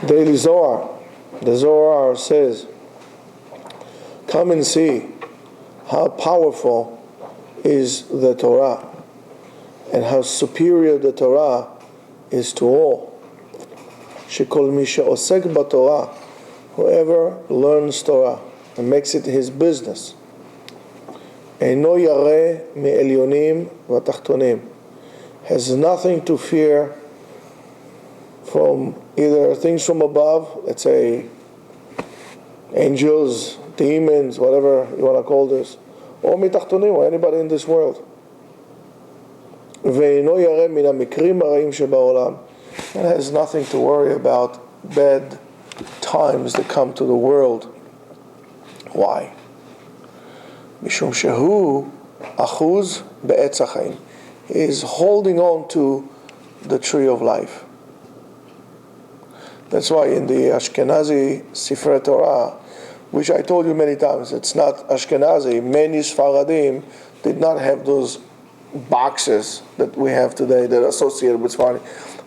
Daily Zohar. The Zohar says, come and see how powerful is the Torah and how superior the Torah is to all. Shekol mi she'osek b'Torah, whoever learns Torah and makes it his business. Eino yareh me'elyonim v'tachtonim, has nothing to fear from either things from above, let's say angels, demons, whatever you want to call this, or mitachtonim, or anybody in this world. Ve'eino yareh min ha'mikrim ha'ra'im she'ba'olam, and has nothing to worry about bad times that come to the world. Why? Mishum shehu achuz be'etz hachaim, he is holding on to the tree of life. That's why in the Ashkenazi Sifrei Torah, which I told you many times, it's not Ashkenazi, many Sfaradim did not have those boxes that we have today that are associated with Sfaradim.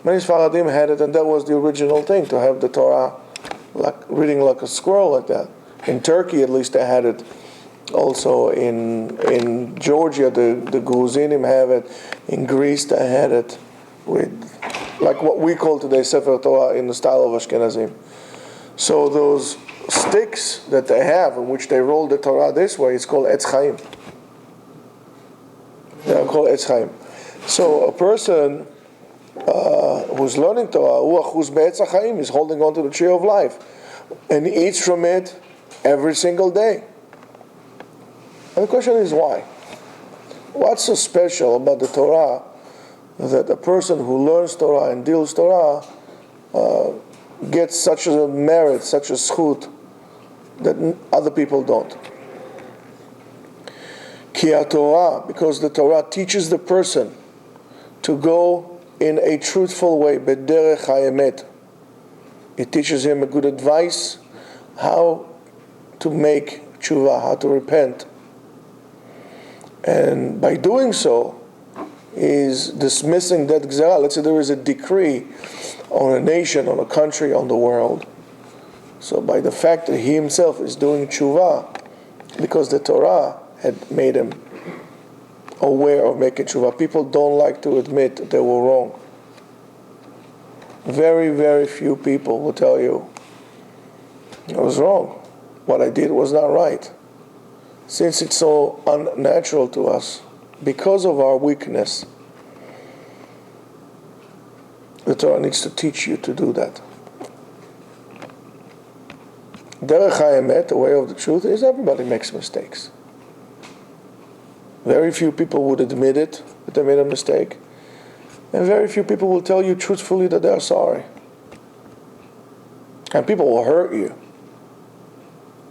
Many Sfaradim had it, and that was the original thing, to have the Torah like reading like a scroll like that. In Turkey, at least, they had it. Also in Georgia, the Gruzinim have it. In Greece, they had it with like what we call today Sefer Torah in the style of Ashkenazim. So those sticks that they have in which they roll the Torah this way, it's called Etz Chaim. They are called Etz Chaim. So a person who's learning Torah, who's be'etz hachaim, is holding on to the tree of life and eats from it every single day. And the question is why? What's so special about the Torah that a person who learns Torah and deals Torah gets such a merit, such a zchut that other people don't? Ki Torah, because the Torah teaches the person to go in a truthful way, b'derech haemet. It teaches him a good advice, how to make tshuva, how to repent. And by doing so, is dismissing that gzera. Let's say there is a decree on a nation, on a country, on the world. So by the fact that he himself is doing tshuva, because the Torah had made him aware of making tshuva. People don't like to admit that they were wrong. Very, very few people will tell you, I was wrong. What I did was not right. Since it's so unnatural to us, because of our weakness, the Torah needs to teach you to do that. Derech haemet, the way of the truth, is everybody makes mistakes. Very few people would admit it, that they made a mistake. And very few people will tell you truthfully that they are sorry. And people will hurt you.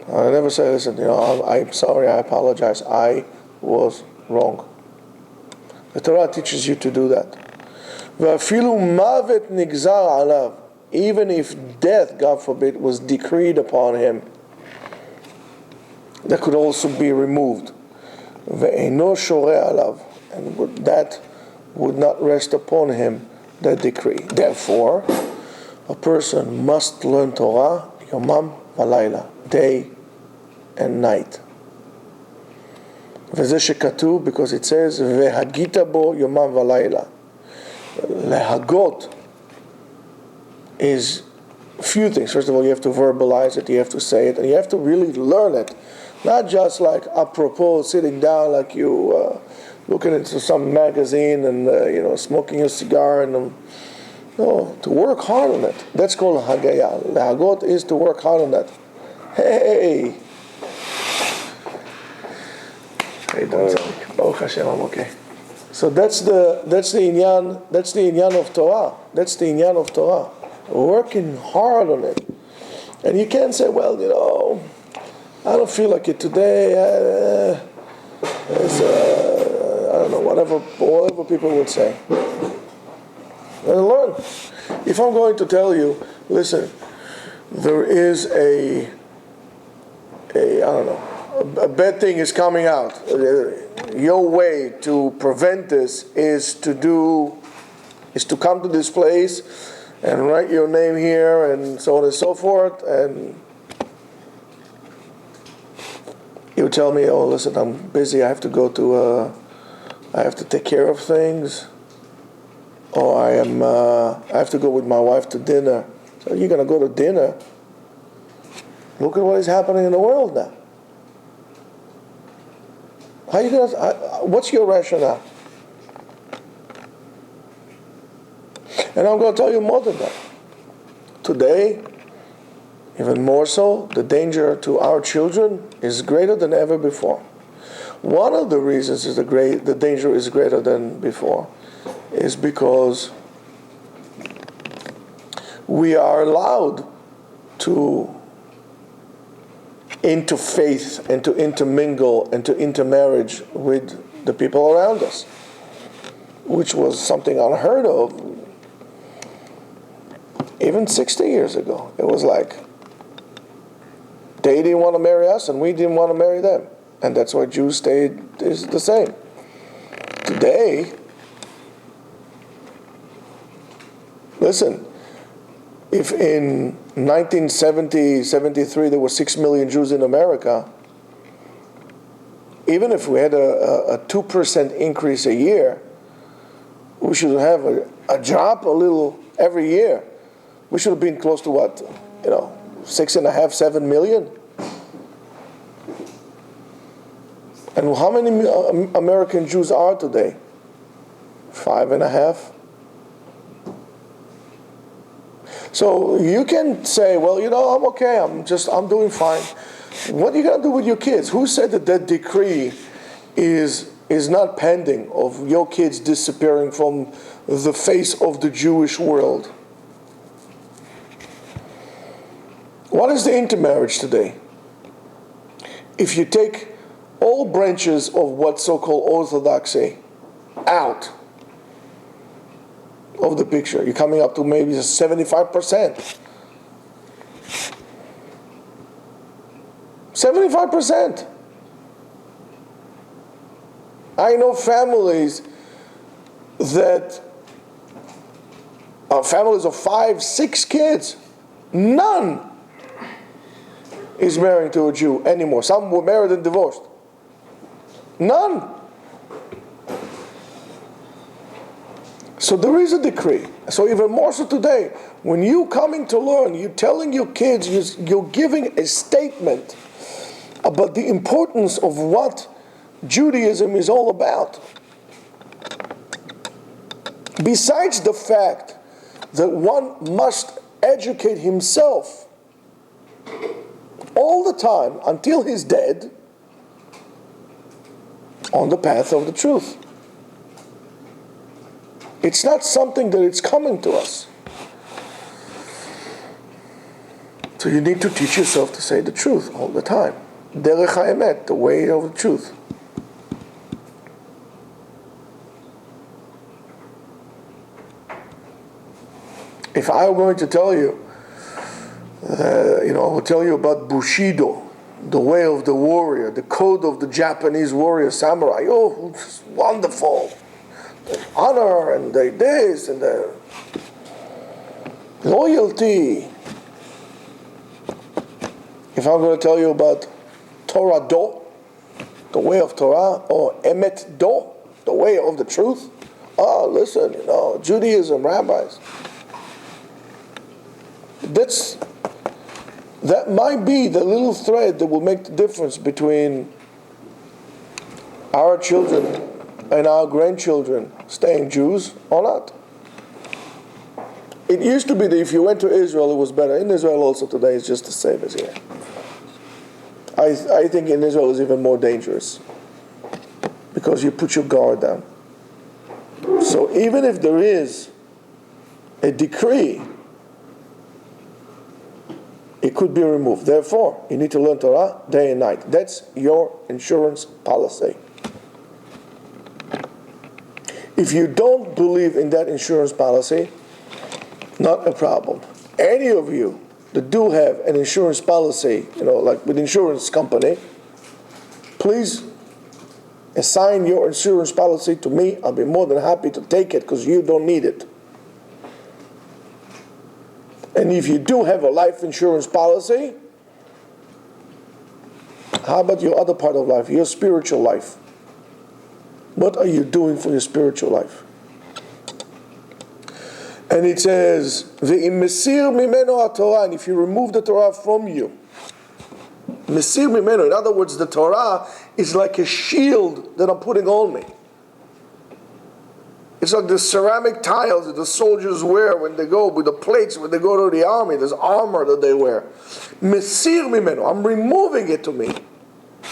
I never say, listen, I'm sorry, I apologize, I was wrong. The Torah teaches you to do that. V'afilu mavet nigzar alav, even if death, God forbid, was decreed upon him, that could also be removed. Ve'eino shoreh alav, and that would not rest upon him, that decree. Therefore, a person must learn Torah yomam v'layla, day and night. V'zeh shekatuv, because it says v'hagita bo yomam v'layla. Lehagot is a few things. First of all, you have to verbalize it, you have to say it, and you have to really learn it. Not just like apropos, sitting down like you looking into some magazine and smoking a cigar and no, to work hard on it. That's called hagaya. Lehagot is to work hard on that. Hey, Baruch Hashem, I'm okay. So that's the inyan of Torah. That's the inyan of Torah. Working hard on it, and you can't say, well, I don't feel like it today. I don't know, whatever people would say. And learn. If I'm going to tell you, listen, there is a bad thing is coming out. Your way to prevent this is to come to this place and write your name here and so on and so forth, and you tell me, oh, listen, I'm busy, I have to go to, I have to take care of things, or I have to go with my wife to dinner. So you're going to go to dinner? Look at what is happening in the world now. How you going to, what's your rationale? And I'm going to tell you more than that. Today, even more so, the danger to our children is greater than ever before. One of the reasons is the danger is greater than before is because we are allowed to into faith and to intermingle and to intermarriage with the people around us, which was something unheard of even 60 years ago. It was like they didn't want to marry us and we didn't want to marry them, and that's why Jews stayed is the same. Today, listen, if in 1970, 73 there were 6 million Jews in America, even if we had a 2% increase a year, we should have a drop a little every year. We should have been close to what, 6.5, 7 million. And how many American Jews are today? 5.5. So you can say, well, I'm okay, I'm doing fine. What are you going to do with your kids? Who said that decree is not pending of your kids disappearing from the face of the Jewish world? What is the intermarriage today? If you take all branches of what's so-called orthodoxy out of the picture, you're coming up to maybe 75%. 75%. I know families that are families of 5, 6 kids. None is married to a Jew anymore. Some were married and divorced. None. So there is a decree. So even more so today, when you coming to learn, you're telling your kids, you're giving a statement about the importance of what Judaism is all about. Besides the fact that one must educate himself all the time until he's dead on the path of the truth. It's not something that it's coming to us. So you need to teach yourself to say the truth all the time. Derech haemet, the way of the truth. If I were going to tell you, I will tell you about Bushido, the way of the warrior, the code of the Japanese warrior samurai. Oh, it's wonderful. The honor and the this and the loyalty. If I'm going to tell you about Torah Do, the way of Torah, or Emet Do, the way of the truth. Oh, listen, Judaism, rabbis. That might be the little thread that will make the difference between our children and our grandchildren staying Jews or not. It used to be that if you went to Israel, it was better. In Israel also today, it's just the same as here. I think in Israel it's even more dangerous because you put your guard down. So even if there is a decree, it could be removed. Therefore, you need to learn Torah day and night. That's your insurance policy. If you don't believe in that insurance policy, not a problem. Any of you that do have an insurance policy, like with insurance company, please assign your insurance policy to me. I'll be more than happy to take it because you don't need it. And if you do have a life insurance policy, how about your other part of life, your spiritual life? What are you doing for your spiritual life? And it says, "Ve'im mesir mimeno haTorah," and if you remove the Torah from you, mesir mimeno, in other words, the Torah is like a shield that I'm putting on me. It's like the ceramic tiles that the soldiers wear when they go, with the plates when they go to the army, there's armor that they wear. Mesir mimeno, I'm removing it to me.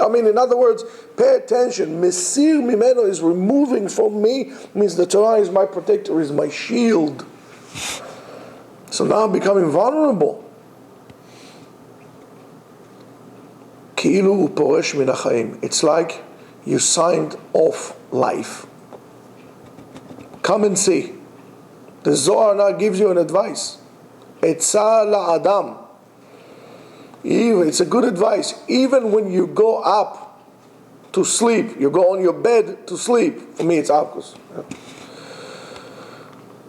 I mean, in other words, pay attention. Mesir mimeno is removing from me, means the Torah is my protector, is my shield. So now I'm becoming vulnerable. Ki'ilu uporesh min hachaim. It's like you signed off life. Come and see. The Zohar now gives you an advice. Etza la'adam. It's a good advice. Even when you go up to sleep, you go on your bed to sleep. For me, it's Avkus.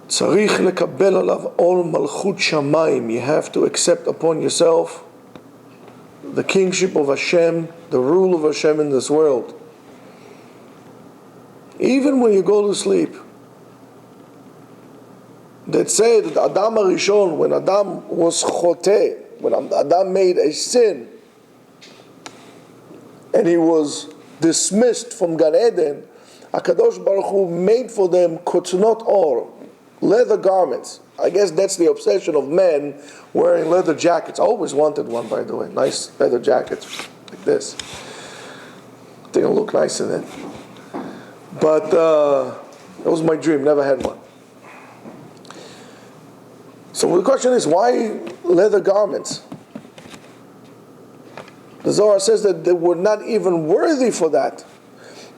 Tzarich lekabel alav ol malchut shamayim. You have to accept upon yourself the kingship of Hashem, the rule of Hashem in this world. Even when you go to sleep, that say that Adam Arishon, when Adam was choteh, when Adam made a sin, and he was dismissed from Gan Eden, HaKadosh Baruch Hu made for them kotnot or, leather garments. I guess that's the obsession of men wearing leather jackets. I always wanted one, by the way. Nice leather jackets like this. I think it'll look nice in it. But that was my dream. Never had one. So the question is, why leather garments? The Zohar says that they were not even worthy for that.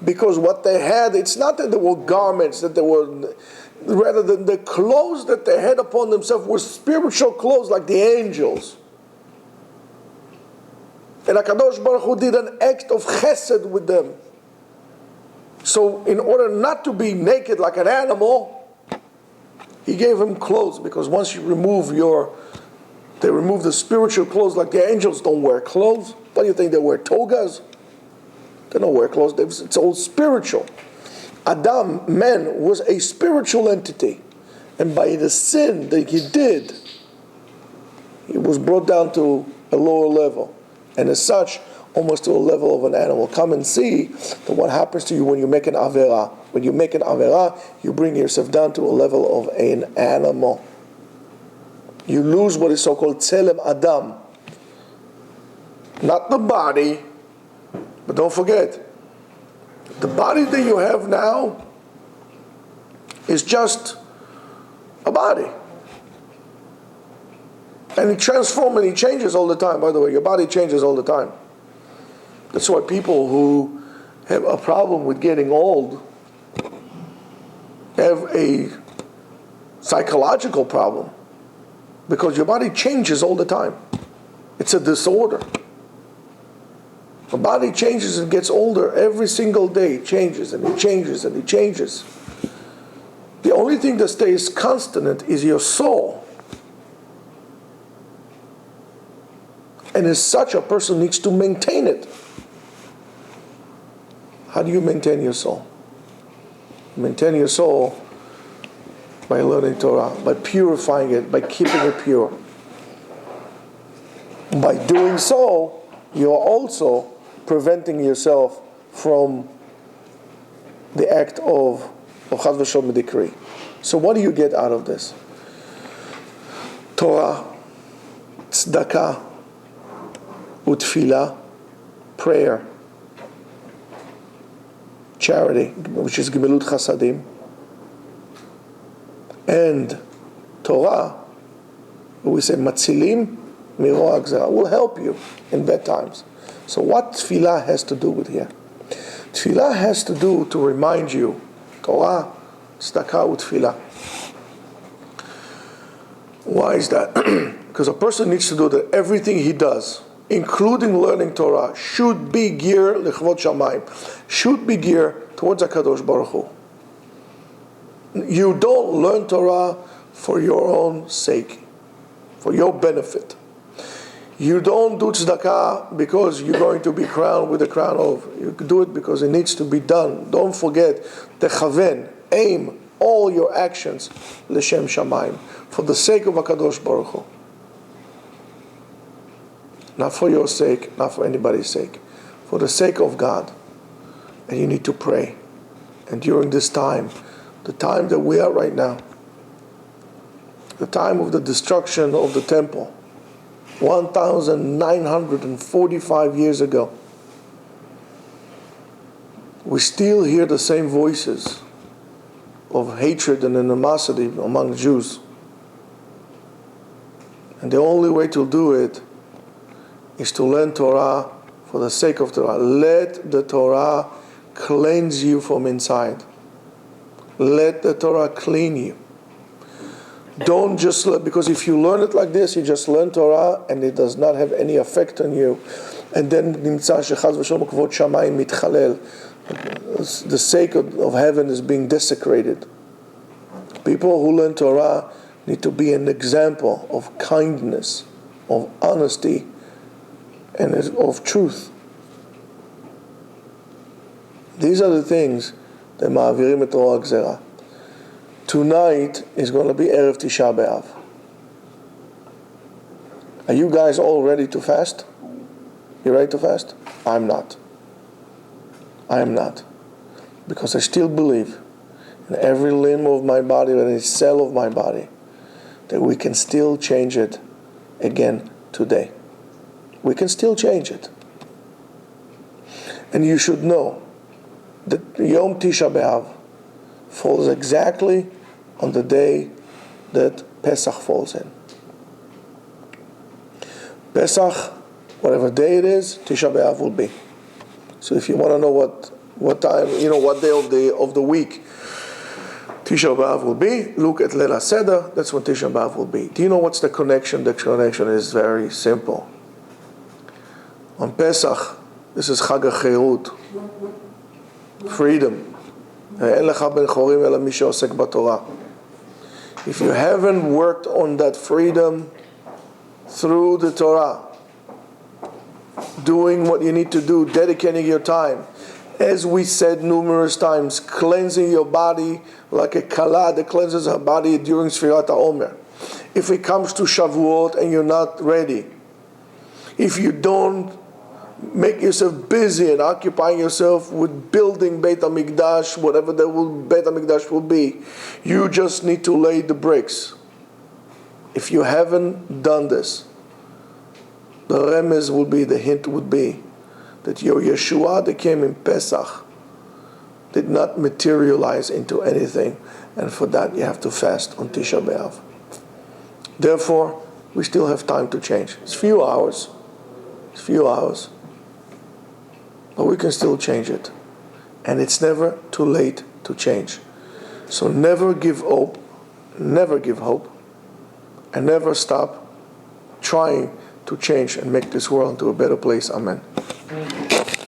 Because what they had, it's not that they were garments, that they were, rather than the clothes that they had upon themselves were spiritual clothes like the angels. And HaKadosh Baruch Hu did an act of chesed with them. So in order not to be naked like an animal, He gave them clothes, because once you remove they remove the spiritual clothes, like the angels don't wear clothes. What do you think, they wear togas? They don't wear clothes, it's all spiritual. Adam, man, was a spiritual entity. And by the sin that he did, he was brought down to a lower level. And as such, almost to a level of an animal. Come and see that what happens to you when you make an avera. When you make an avera, you bring yourself down to a level of an animal. You lose what is so-called tzelem Adam. Not the body, but don't forget, the body that you have now is just a body. And it transforms and it changes all the time. By the way, your body changes all the time. That's why people who have a problem with getting old have a psychological problem, because your body changes all the time. It's a disorder. The body changes and gets older every single day. It changes and it changes and it changes. The only thing that stays constant is your soul. And as such, a person needs to maintain it. How do you maintain your soul? You maintain your soul by learning Torah, by purifying it, by keeping it pure. By doing so, you are also preventing yourself from the act of Chas v'Shalom decree. So what do you get out of this? Torah, tzedakah, utfilah, prayer, charity, which is gemilut chasadim, and Torah, we say matzilim miroa gzera, will help you in bad times. So what tefillah has to do with here? Tefillah has to do to remind you, Torah, tzedakah, utfilah. Why is that? Because a person needs to do that everything he does, including learning Torah, should be geared lechvod shamayim, should be geared towards HaKadosh Baruch Hu. You don't learn Torah for your own sake, for your benefit. You don't do tzedakah because you're going to be crowned with a crown of. You do it because it needs to be done. Don't forget, techaven, aim all your actions l'shem shamayim, for the sake of HaKadosh Baruch Hu. Not for your sake, not for anybody's sake. For the sake of God. And you need to pray. And during this time, the time that we are right now, the time of the destruction of the temple, 1,945 years ago, we still hear the same voices of hatred and animosity among Jews. And the only way to do it is to learn Torah for the sake of Torah. Let the Torah cleanse you from inside. Let the Torah clean you. Don't just learn, because if you learn it like this, you just learn Torah and it does not have any effect on you. And then nimtza shechaz v'shalom kvod shamayim mitchalel. The sake of heaven is being desecrated. People who learn Torah need to be an example of kindness, of honesty, and of truth. These are the things that ma'avirim et Torah gzera. Tonight is going to be Erev Tisha B'Av. Are you guys all ready to fast? You ready to fast? I'm not. I am not. Because I still believe in every limb of my body, and every cell of my body, that we can still change it again today. We can still change it. And you should know that Yom Tisha B'Av falls exactly on the day that Pesach falls in. Pesach, whatever day it is, Tisha B'Av will be. So if you want to know what time, what day of the week Tisha B'Av will be, look at Leil HaSeder, that's when Tisha B'Av will be. Do you know what's the connection? The connection is very simple. On Pesach, this is Chag HaCherut, freedom. If you haven't worked on that freedom through the Torah, doing what you need to do, dedicating your time, as we said numerous times, cleansing your body like a kala that cleanses her body during Sfirat HaOmer. If it comes to Shavuot and you're not ready, if you don't make yourself busy and occupying yourself with building Beit HaMikdash, whatever Beit HaMikdash will be, you just need to lay the bricks. If you haven't done this, the remez will be, the hint would be, that your Yeshua that came in Pesach did not materialize into anything, and for that you have to fast on Tisha B'Av. Therefore, we still have time to change. It's few hours, but we can still change it. And it's never too late to change. So never give hope, and never stop trying to change and make this world into a better place. Amen.